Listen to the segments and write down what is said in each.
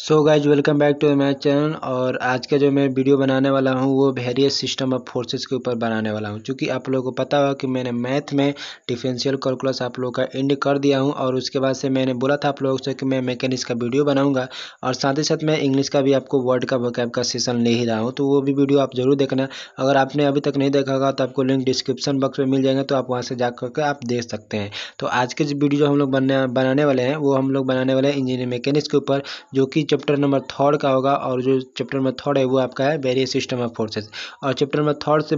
So guys welcome back to my channel. और आज का जो मैं वीडियो बनाने वाला हूँ वो वेरियस सिस्टम ऑफ फोर्सेस के ऊपर बनाने वाला हूँ। क्योंकि आप लोगों को पता होगा कि मैंने मैथ में डिफरेंशियल कैलकुलस आप लोगों का एंड कर दिया हूँ, और उसके बाद से मैंने बोला था आप लोगों से कि मैं मैकेनिक्स का वीडियो बनाऊँगा, और साथ ही साथ मैं इंग्लिश का भी आपको वर्ड का वोकैब का सेशन ले ही रहा हूँ। तो वो भी वीडियो आप जरूर देखना। अगर आपने अभी तक नहीं देखा होगा तो आपको लिंक डिस्क्रिप्शन बॉक्स में मिल जाएगा, तो आप वहाँ से जा करके आप देख सकते हैं। तो आज के जो वीडियो जो हम लोग बनाने वाले हैं वो हम लोग बनाने वाले हैं इंजीनियरिंग मैकेनिक्स के ऊपर, जो कि चैप्टर नंबर 3 का होगा। और जो चैप्टर नंबर 3 है वो आपका है वेरियस सिस्टम ऑफ फोर्सेस। और चैप्टर नंबर 3 से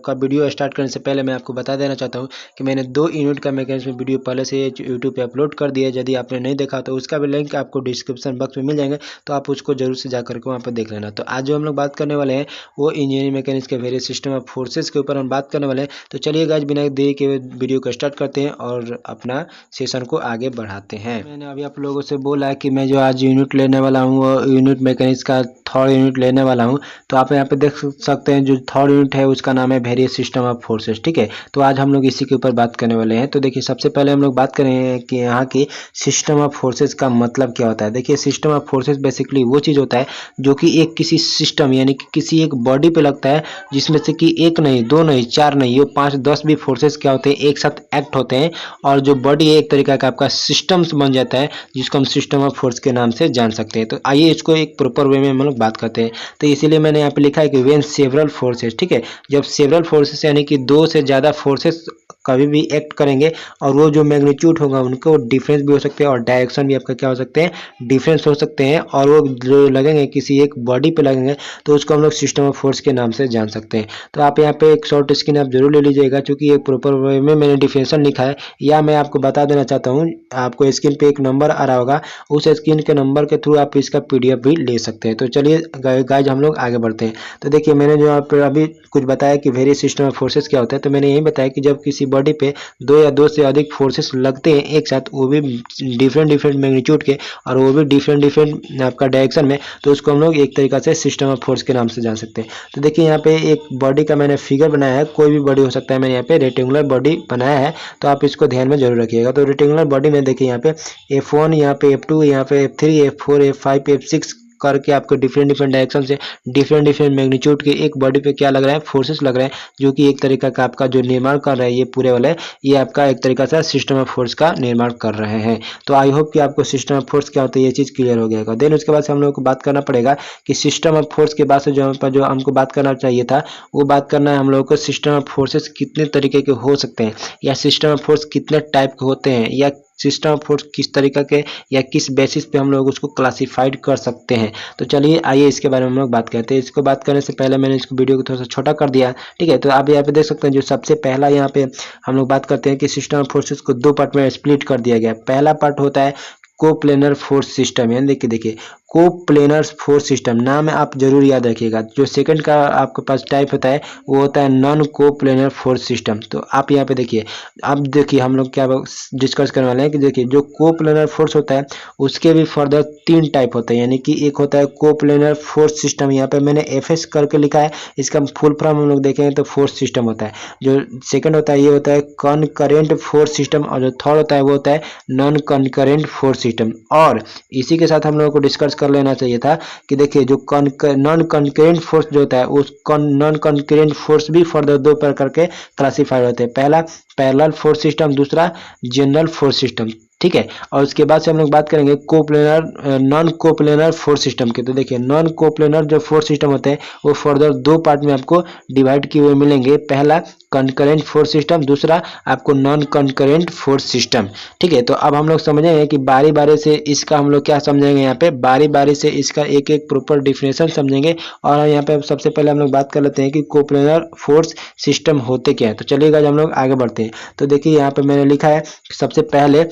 का वीडियो स्टार्ट करने से पहले मैं आपको बता देना चाहता हूँ कि मैंने 2 यूनिट का मैकेनिक्स में वीडियो पहले से यूट्यूब पे अपलोड कर दिया है। यदि आपने नहीं देखा तो उसका भी लिंक आपको डिस्क्रिप्शन बॉक्स में मिल जाएंगे, तो आप उसको जरूर से जा करके वहाँ पर देख लेना। तो आज जो हम लोग बात करने वाले हैं वो इंजीनियरिंग मैकेनिक्स के वेरियस सिस्टम ऑफ फोर्सेस के ऊपर हम बात करने वाले हैं। तो चलिए गाइस बिना देरी के वीडियो को स्टार्ट करते हैं और अपना सेशन को आगे बढ़ाते हैं। मैंने अभी आप लोगों से बोला है कि मैं जो आज यूनिट लेने वाला हूँ वो यूनिट मैकेनिक्स का 3rd यूनिट लेने वाला हूँ। तो आप यहाँ पे देख सकते हैं जो 3rd यूनिट है उसका नाम है वेरियस सिस्टम ऑफ फोर्सेस। ठीक है, तो आज हम लोग इसी के ऊपर बात करने वाले हैं। तो देखिए सबसे पहले हम लोग बात करेंगे कि यहाँ की सिस्टम ऑफ फोर्सेस का मतलब क्या होता है। देखिए सिस्टम ऑफ फोर्सेस बेसिकली वो चीज़ होता है जो कि एक किसी सिस्टम यानी कि किसी एक बॉडी पे लगता है, जिसमें से कि एक नहीं, दो नहीं, चार नहीं, ये 5 10 भी फोर्सेस क्या होते हैं एक साथ एक्ट होते हैं, और जो बॉडी है एक तरीका का आपका सिस्टम बन जाता है, जिसको हम सिस्टम ऑफ फोर्स के नाम से जान सकते हैं। तो आइए इसको एक प्रॉपर वे में हम लोग बात करते हैं। तो इसीलिए मैंने यहाँ पे लिखा है कि व्हेन सेवरल फोर्सेस, ठीक है, जब सेवरल फोर्सेस यानी कि 2 से ज़्यादा फोर्सेस कभी भी एक्ट करेंगे, और वो जो मैग्नीट्यूड होगा उनको डिफरेंस भी हो सकते हैं, और डायरेक्शन भी आपका क्या हो सकते हैं, डिफरेंस हो सकते हैं, और वो जो लगेंगे किसी एक बॉडी पे लगेंगे तो उसको हम लोग सिस्टम ऑफ फोर्स के नाम से जान सकते हैं। तो आप यहाँ पे एक शॉर्ट स्क्रीन आप जरूर ले लीजिएगा, क्योंकि एक प्रॉपर वे में मैंने डिफिनेशन लिखा है, या मैं आपको बता देना चाहता हूँ। आपको स्क्रीन पे एक नंबर आ रहा होगा, उस स्क्रीन के नंबर के थ्रू आप इसका पीडीएफ भी ले सकते हैं। तो चलिए गाइज हम लोग आगे बढ़ते हैं। तो देखिए मैंने जो आप अभी कुछ बताया कि वेरियस सिस्टम ऑफ फोर्सेस क्या होता है, तो मैंने यही बताया कि जब किसी बॉडी पे 2 या 2 से अधिक फोर्सेस लगते हैं एक साथ, वो भी डिफरेंट मैग्नीट्यूड के, और वो भी डिफरेंट आपका डायरेक्शन में, तो उसको हम लोग एक तरीका से सिस्टम ऑफ फोर्स के नाम से जान सकते हैं। तो देखिए यहाँ पे एक बॉडी का मैंने फिगर बनाया है, कोई भी बॉडी हो सकता है, मैंने यहाँ पे रेक्टेंगुलर बॉडी बनाया है, तो आप इसको ध्यान में जरूर रखिएगा। तो रेक्टेंगुलर बॉडी में देखिए यहाँ पे F1, यहाँ पे F2, यहाँ पे F3, F4, F5, F6 करके आपको डिफरेंट डायरेक्शन से डिफरेंट मैग्नीट्यूड के एक बॉडी पे क्या लग रहा है, फोर्सेस लग रहे हैं, जो कि एक तरीका का आपका जो निर्माण कर रहा है ये पूरे वाले, ये आपका एक तरीका से सिस्टम ऑफ फोर्स का निर्माण कर रहे हैं। तो आई होप कि आपको सिस्टम ऑफ फोर्स क्या होता है ये चीज़ क्लियर हो गया। देन उसके बाद से हम लोग को बात करना पड़ेगा कि सिस्टम ऑफ फोर्स के बाद से जो हमको बात करना चाहिए था, वो बात करना है हम लोगों को सिस्टम ऑफ फोर्सेस कितने तरीके के हो सकते हैं, या सिस्टम ऑफ फोर्स कितने टाइप के होते हैं, या सिस्टम ऑफ फोर्स किस तरीका के या किस बेसिस पे हम लोग उसको क्लासिफाइड कर सकते हैं। तो चलिए आइए इसके बारे में हम लोग बात करते हैं। इसको बात करने से पहले मैंने इसको वीडियो को थोड़ा सा छोटा कर दिया, ठीक है। तो आप यहाँ पे देख सकते हैं जो सबसे पहला यहाँ पे हम लोग बात करते हैं कि सिस्टम ऑफ फोर्सेस को 2 पार्ट में स्प्लिट कर दिया गया। पहला पार्ट होता है कोप्लेनर फोर्स सिस्टम, यानी देखिए कोप्लेनर फोर्स सिस्टम नाम है, आप जरूर याद रखिएगा। जो सेकंड का आपके पास टाइप होता है वो होता है नॉन कोप्लेनर फोर्स सिस्टम। तो आप यहाँ पे देखिए, अब देखिए हम लोग क्या डिस्कस करने वाले हैं कि देखिए जो कोप्लेनर फोर्स होता है उसके भी फर्दर 3 टाइप होते हैं, यानी कि एक होता है कोप्लेनर फोर्स सिस्टम, यहाँ पे मैंने एफएस करके लिखा है, इसका फुल फॉर्म हम लोग देखेंगे तो फोर्स सिस्टम होता है। जो सेकंड होता है ये होता है कॉनकरेंट फोर्स सिस्टम, और जो थर्ड होता है वो होता है नॉन कॉनकरेंट फोर्स सिस्टम। और इसी के साथ हम लोगों को डिस्कस कर लेना चाहिए था कि देखिए जो नॉन कॉन्करेंट फोर्स जो होता है उस नॉन कॉन्करेंट फोर्स भी फर्दर 2 प्रकार के क्लासिफाइड होते हैं। पहला पैरेलल फोर्स सिस्टम, दूसरा जनरल फोर्स सिस्टम, ठीक है। और उसके बाद से हम लोग बात करेंगे coplanar non coplanar force system के। तो देखिए नॉन कोप्लेनर जो फोर्स सिस्टम होते हैं वो फर्दर 2 पार्ट में आपको डिवाइड किए हुए मिलेंगे। पहला कॉन्करेंट फोर्स सिस्टम, दूसरा आपको नॉन कॉन्करेंट फोर्स सिस्टम, ठीक है। तो अब हम लोग समझेंगे कि बारी बारी से इसका हम लोग क्या समझेंगे, यहाँ पे बारी बारी से इसका एक एक प्रॉपर डिफिनेशन समझेंगे। और यहाँ पे सबसे पहले हम लोग बात कर लेते हैं कि कोप्लेनर फोर्स सिस्टम होते क्या है। तो चलिएगा हम लोग आगे बढ़ते हैं। तो देखिए यहाँ पे मैंने लिखा है सबसे पहले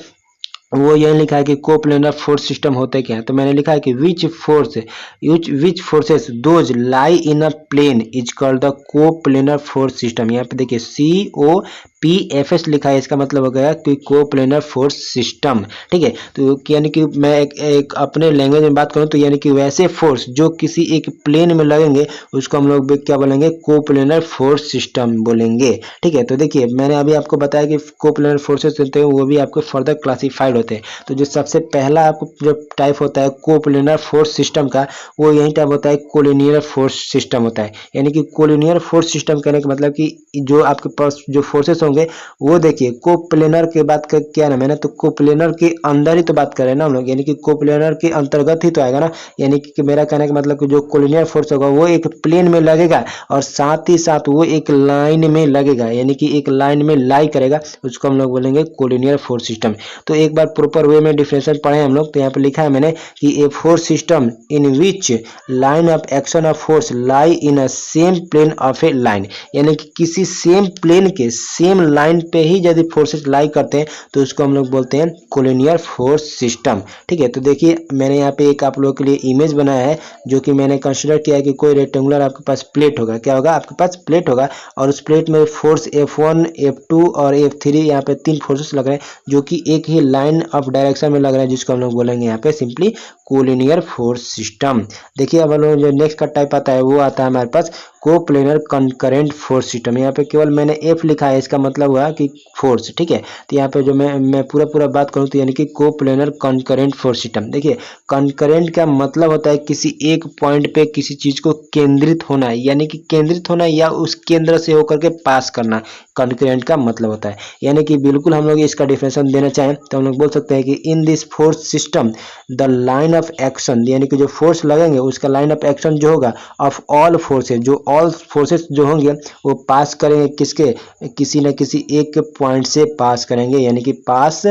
वो यही लिखा है कि कोप्लेनर फोर्स सिस्टम होते क्या है। तो मैंने लिखा है कि which forces those lie in a plane is called the coplanar force system. यहाँ पे देखिए CO PFS लिखा है, इसका मतलब हो गया कि कोप्लेनर फोर्स सिस्टम। ठीक है, तो यानी कि मैं एक अपने लैंग्वेज में बात करूं तो यानी कि वैसे फोर्स जो किसी एक प्लेन में लगेंगे उसको हम लोग क्या बोलेंगे, कोप्लेनर फोर्स सिस्टम बोलेंगे। ठीक है, तो देखिए मैंने अभी आपको बताया कि कोप्लेनर फोर्सेस होते हैं वो भी आपको फर्दर क्लासिफाइड होते हैं। तो जो सबसे पहला आपको जो टाइप होता है कोप्लेनर फोर्स सिस्टम का, वो यही टाइप होता है कोलिनियर फोर्स सिस्टम होता है। यानी कि कोलिनियर फोर्स सिस्टम कहने का मतलब कि जो आपके पास जो फोर्सेस होंगे वो देखिए कोप्लेनर के बात कर क्या नाम है ना, तो कोप्लेनर के अंदर ही तो बात कर रहे हैं ना हम लोग, यानी कि कोप्लेनर के अंतर्गत ही तो आएगा ना। यानी कि मेरा कहने का मतलब कि जो कोलिनियर फोर्स होगा वो एक प्लेन में लगेगा और साथ ही साथ वो एक लाइन में लगेगा, यानी कि एक लाइन में लाई करेगा, उसको हम लोग बोलेंगे कोलिनियर फोर्स सिस्टम। तो एक बार प्रॉपर वे में डिफरेंशिएट पढ़े हम लोग, तो यहाँ पे लिखा है मैंने कि a force system in which line of action of force lie in a same plane of a line, यानी कि किसी सेम प्लेन के सेम लाइन पे ही यदि फोर्सेस लाई करते हैं तो उसको हम लोग बोलते हैं कोलिनियर फोर्स सिस्टम। ठीक है, तो देखिए मैंने यहाँ पे एक आप लोगों के लिए इमेज बनाया है जो कि मैंने कंसिडर किया है कि कोई रेक्टेंगुलर आपके पास प्लेट होगा, क्या होगा आपके पास प्लेट होगा और उस प्लेट में फोर्स F1 F2 और F3 यहाँ पे 3 फोर्सेस लग रहे हैं जो कि एक ही लाइन ऑफ डायरेक्शन में लग रहे हैं, जिसको हम लोग बोलेंगे यहाँ पे सिंपली कोलिनियर फोर्स सिस्टम। देखिए अब हम लोग जो नेक्स्ट का टाइप आता है वो आता है हमारे पास कोप्लेनर कंकरेंट फोर्स सिस्टम। यहाँ पे केवल मैंने F लिखा है, इसका मतलब हुआ कि फोर्स। ठीक है, तो यहाँ पे जो मैं पूरा बात करूँ तो यानी कि कोप्लेनर कंकरेंट फोर्स सिस्टम। देखिए कंकरेंट का मतलब होता है किसी एक पॉइंट पे किसी चीज को केंद्रित होना, यानी कि केंद्रित होना या उस केंद्र से होकर के पास करना, कंकरेंट का मतलब होता है। यानी कि बिल्कुल हम लोग इसका डिफिनेशन देना चाहें तो हम लोग बोल सकते हैं कि in this force system the line of action, यानी कि जो फोर्स लगेंगे उसका लाइन ऑफ एक्शन जो होगा ऑफ ऑल फोर्सेज, जो ऑल फोर्सेस जो होंगे वो पास करेंगे किसके, किसी न किसी एक पॉइंट से पास करेंगे, यानी कि pass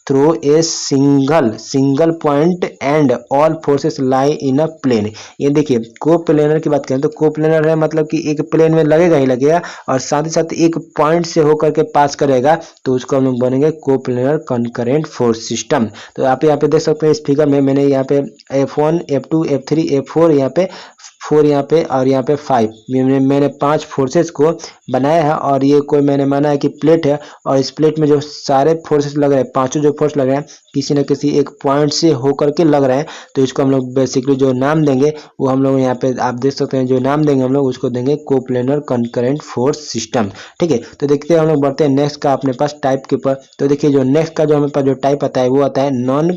through a single point and all forces lie in a plane. ये देखिए कोप्लेनर की बात करें तो कोप्लेनर है मतलब कि एक प्लेन में लगेगा ही लगेगा और साथ ही साथ एक पॉइंट से होकर के पास करेगा, तो उसको हम लोग बनेंगे कोप्लेनर कंकरेंट फोर्स सिस्टम। तो आप यहाँ पे देख सकते हैं इस फिगर में मैंने यहाँ पे F1 F2 F3 F4 यहाँ पे 4 यहाँ पे और यहाँ पे 5 मैंने 5 फोर्सेस को बनाया है और ये कोई मैंने माना है कि प्लेट है और इस प्लेट में जो सारे फोर्सेस लग रहे हैं, पांचों जो फोर्स लग रहे हैं किसी न किसी एक पॉइंट से होकर के लग रहे हैं, तो इसको हम लोग बेसिकली जो नाम देंगे वो हम लोग यहाँ पे आप देख सकते हैं, जो नाम देंगे हम लोग उसको देंगे कोप्लेनर कंकरेंट फोर्स सिस्टम। ठीक है, तो देखते हैं हम लोग बढ़ते हैं नेक्स्ट का अपने पास टाइप के ऊपर। तो देखिए जो नेक्स्ट का जो हमारे पास जो टाइप आता है वो आता है नॉन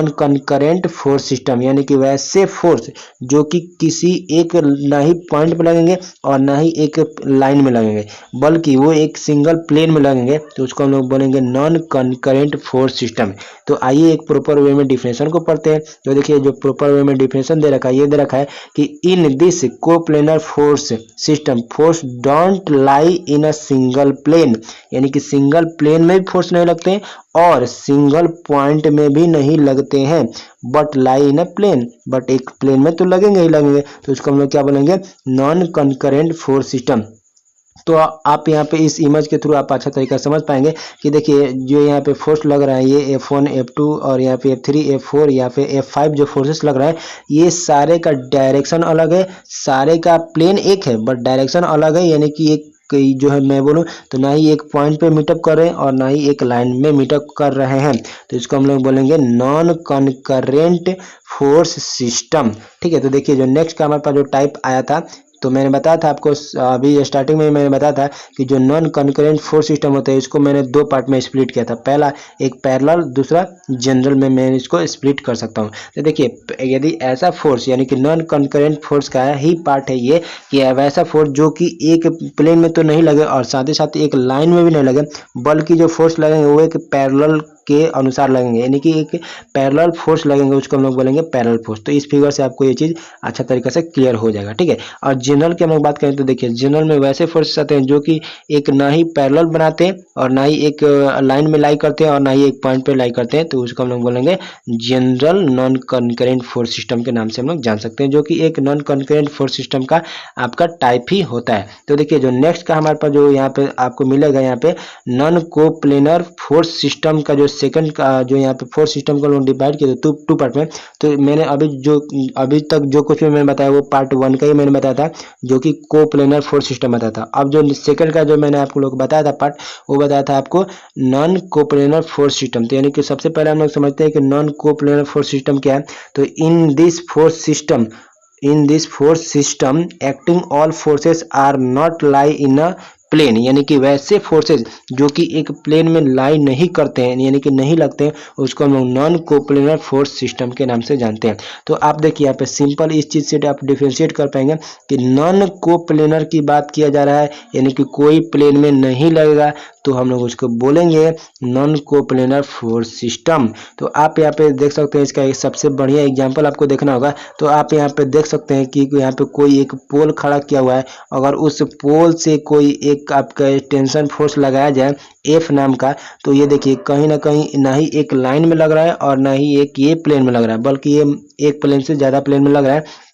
कंकरेंट फोर्स सिस्टम, यानी कि वैसे फोर्स जो कि किसी एक ना ही पॉइंट पे लगेंगे और ना ही एक लाइन में लगेंगे बल्कि वो एक सिंगल प्लेन में लगेंगे, तो उसको हम लोग बोलेंगे नॉन कंकरेंट फोर्स सिस्टम। तो आइए एक प्रॉपर वे में डिफिनेशन को पढ़ते हैं। तो देखिए जो प्रॉपर वे में डिफिनेशन दे रखा है ये दे रखा है कि in this coplanar force system force don't lie in a single plane, यानी कि सिंगल प्लेन में भी फोर्स नहीं लगते हैं और सिंगल पॉइंट में भी नहीं लगते हैं, but lie in a plane, but एक प्लेन में तो लगेंगे ही लगेंगे, तो इसको हम लोग क्या बोलेंगे नॉन कंकरेंट फोर्स सिस्टम। तो आप यहाँ पे इस इमेज के थ्रू आप अच्छा तरीका समझ पाएंगे कि देखिए जो यहाँ पे फोर्स लग रहा है ये F1 F2 और यहाँ पे F3 F4 यहाँ पे F5 जो फोर्सेस लग रहा है ये सारे का डायरेक्शन अलग है, सारे का प्लेन एक है बट डायरेक्शन अलग है, यानी कि एक जो है मैं बोलूँ तो ना ही एक पॉइंट पे मीटअप कर रहे हैं और ना ही एक लाइन में मीटअप कर रहे हैं, तो इसको हम लोग बोलेंगे नॉन कनकरेंट फोर्स सिस्टम। ठीक है, तो देखिए जो नेक्स्ट का हमारे पास जो टाइप आया था तो मैंने बताया था आपको अभी स्टार्टिंग में मैंने बताया था कि जो नॉन कनकरेंट फोर्स सिस्टम होता है इसको मैंने दो पार्ट में स्प्लिट किया था, पहला एक पैरेलल दूसरा जनरल में मैं इसको स्प्लिट कर सकता हूँ। तो देखिए यदि ऐसा फोर्स यानी कि नॉन कनकरेंट फोर्स का ही पार्ट है ये कि वैसा फोर्स जो कि एक प्लेन में तो नहीं लगे और साथ ही साथ एक लाइन में भी नहीं लगे बल्कि जो फोर्स लगेंगे वो एक पैरेलल के अनुसार लगेंगे, यानी कि एक पैरेलल फोर्स लगेंगे उसको हम लोग बोलेंगे पैरेलल फोर्स। तो इस फिगर से आपको ये चीज अच्छा तरीके से क्लियर हो जाएगा। ठीक है, और जनरल की हम लोग बात करें तो देखिए जनरल में वैसे फोर्स आते हैं जो कि एक ना ही पैरेलल बनाते हैं और ना ही एक लाइन में लाई करते हैं और ना ही एक पॉइंट पे लाई करते हैं, तो उसको हम लोग बोलेंगे general non concurrent force system के नाम से हम लोग जान सकते हैं, जो कि एक नॉन कनकरेंट फोर्स सिस्टम का आपका टाइप ही होता है। तो देखिए जो नेक्स्ट का हमारे पास जो यहाँ पे आपको मिलेगा यहाँ पे नॉन कोप्लेनर फोर्स सिस्टम का जो सेकंड का जो यहाँ पे फोर्स सिस्टम को लोग डिवाइड किए थे टू पार्ट में। तो मैंने अभी तक जो कुछ भी मैंने बताया वो पार्ट 1 का ही मैंने बताया था, जो कि कोप्लेनर फोर्स सिस्टम बताया था। अब जो सेकंड का जो मैंने आपको लोग बताया था पार्ट, वो बताया था आपको नॉन कोप्लेनर फोर्स सिस्टम। तो यानी कि सबसे पहले हम लोग समझते हैं कि नॉन कोप्लेनर फोर्स सिस्टम क्या है। तो in this force system acting all forces are not lie in a plane, यानी कि वैसे फोर्सेज जो कि एक प्लेन में लाई नहीं करते हैं, यानी कि नहीं लगते हैं, उसको हम लोग नॉन कोप्लेनर फोर्स सिस्टम के नाम से जानते हैं। तो आप देखिए यहाँ पे सिंपल इस चीज से आप डिफरेंशिएट कर पाएंगे कि नॉन कोप्लेनर की बात किया जा रहा है, यानी कि कोई प्लेन में नहीं लगेगा, तो हम लोग उसको बोलेंगे नॉन कोप्लेनर फोर्स सिस्टम। तो आप यहाँ पे देख सकते हैं, इसका एक सबसे बढ़िया एग्जांपल आपको देखना होगा। तो आप यहाँ पे देख सकते हैं कि यहाँ पे कोई एक पोल खड़ा किया हुआ है, अगर उस पोल से कोई एक आपका टेंशन फोर्स लगाया जाए एफ नाम का, तो ये देखिए कहीं ना कहीं ना ही एक लाइन में लग रहा है और ना ही एक ये प्लेन में लग रहा है, बल्कि ये एक प्लेन से ज़्यादा प्लेन में लग रहा है।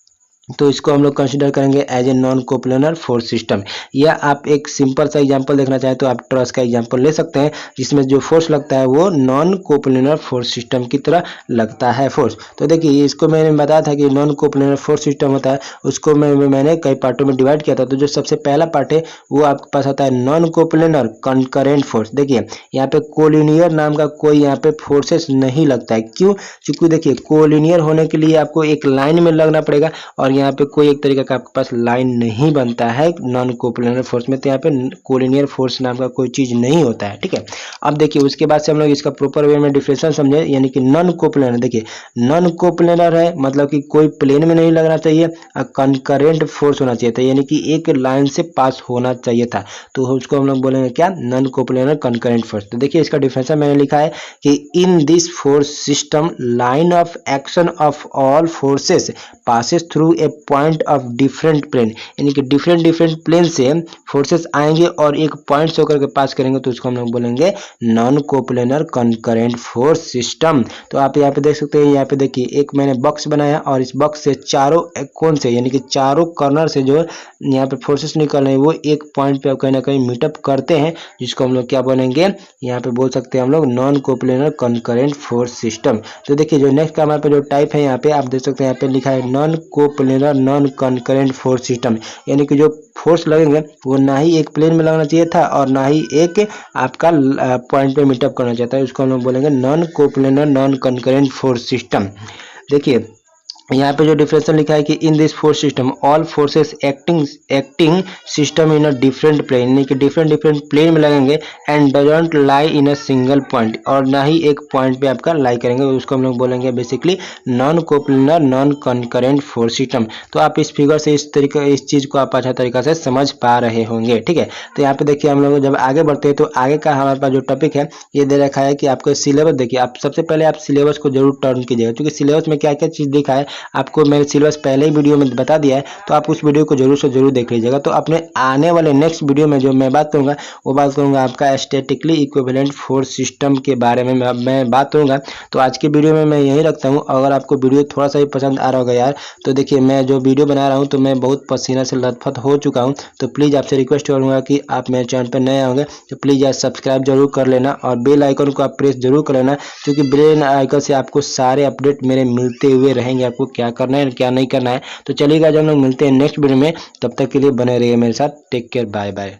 तो इसको हम लोग कंसीडर करेंगे as a non coplanar force system. या आप एक सिंपल सा एग्जांपल देखना चाहें तो आप ट्रस का एग्जांपल ले सकते हैं, जिसमें जो फोर्स लगता है वो नॉन कोप्लेनर फोर्स सिस्टम की तरह लगता है फोर्स। तो देखिए इसको मैंने बताया था कि नॉन कोप्लेनर फोर्स सिस्टम होता है, उसको मैंने कई पार्टों में डिवाइड किया था। तो जो सबसे पहला पार्ट है वो आपके पास आता है नॉन कोप्लेनर कंकरेंट फोर्स। देखिए यहाँ पे कोलिनियर नाम का कोई यहाँ पे फोर्सेस नहीं लगता है। क्यों? क्योंकि देखिए कोलिनियर होने के लिए आपको एक लाइन में लगना पड़ेगा, और यहाँ पे कोई एक तरीके का आपके पास लाइन नहीं बनता है नॉन कोप्लेनर फोर्स में। तो यहाँ पे कोलिनियर फोर्स नाम का कोई चीज नहीं होता है, ठीक है। अब देखिए उसके बाद से हम लोग इसका प्रॉपर वे में डिफरेंशिएशन समझे, यानी कि नॉन कोप्लेनर। देखिए नॉन कोप्लेनर है मतलब कि कोई प्लेन में नहीं लगना चाहिए और कंकरेंट फोर्स होना चाहिए था, यानी कि एक लाइन से पास होना चाहिए था। तो उसको हम लोग बोलेंगे क्या? Non coplanar concurrent force. तो देखिए इसका डिफरेंशिएशन मैंने लिखा है कि in this force system line of action of all forces passes through a point of different plane, यानी कि डिफरेंट प्लेन से फोर्सेस आएंगे और एक पॉइंट से होकर के पास करेंगे, तो उसको हम लोग बोलेंगे non coplanar concurrent force system. तो आप यहाँ पे देख सकते हैं, यहाँ पे देखिए एक मैंने बॉक्स बनाया और इस बॉक्स से चारों कोण से, यानी कि चारों कॉर्नर से जो यहाँ पे फोर्सेस निकल रहे हैं वो एक पॉइंट पे कहीं ना कहीं मीटअप करते हैं, जिसको हम लोग क्या बोलेंगे? यहाँ पे बोल सकते हैं हम लोग non coplanar concurrent force system. तो देखिए जो नेक्स्ट का हमारे पे जो टाइप है, यहाँ पे आप देख सकते हैं, यहाँ पे लिखा है non coplanar non concurrent force system, यानी कि जो फोर्स लगेंगे वो ना ही एक प्लेन में लगना चाहिए था और ना ही एक आपका पॉइंट पे मीटअप करना चाहता है। उसको हम लोग बोलेंगे non coplanar non concurrent force system. देखिए यहाँ पे जो डिफरेंशिएशन लिखा है कि in this force system all forces acting system in a different plane, यानी कि डिफरेंट प्लेन में लगेंगे and doesn't lie in a single point, और ना ही एक पॉइंट पे आपका लाई करेंगे, उसको हम लोग बोलेंगे basically non coplanar non concurrent force system. तो आप इस फिगर से इस चीज को आप अच्छा तरीका से समझ पा रहे होंगे, ठीक है। तो यहाँ पे देखिए हम लोग जब आगे बढ़ते हैं तो आगे का हमारे पास जो टॉपिक है ये दे रखा है कि आपको सिलेबस। देखिए आप सबसे पहले आप सिलेबस को जरूर टर्न कीजिएगा, क्योंकि सिलेबस में क्या क्या चीज दिखा है आपको मैंने सिलेबस पहले ही वीडियो में बता दिया है, तो आप उस वीडियो को जरूर से जरूर देख लीजिएगा। तो अपने आने वाले नेक्स्ट वीडियो में जो मैं बात करूंगा वो बात करूंगा आपका स्टैटिकली इक्विवेलेंट फोर्स सिस्टम के बारे में मैं बात करूंगा। तो आज के वीडियो में मैं यही रखता हूं। अगर आपको वीडियो थोड़ा सा भी पसंद आ रहा होगा यार, तो देखिए मैं जो वीडियो बना रहा हूँ तो मैं बहुत पसीना से लथपथ हो चुका हूँ। तो प्लीज़ आपसे रिक्वेस्ट करूँगा कि आप मेरे चैनल पर नए होंगे तो प्लीज़ यार सब्सक्राइब जरूर कर लेना और बेल आइकन को आप प्रेस जरूर कर लेना, क्योंकि बेल आइकन से आपको सारे अपडेट मेरे मिलते हुए रहेंगे, आपको क्या करना है क्या नहीं करना है। तो चलिएगा जब हम लोग मिलते हैं नेक्स्ट वीडियो में, तब तक के लिए बने रहिए मेरे साथ। Take care, bye bye.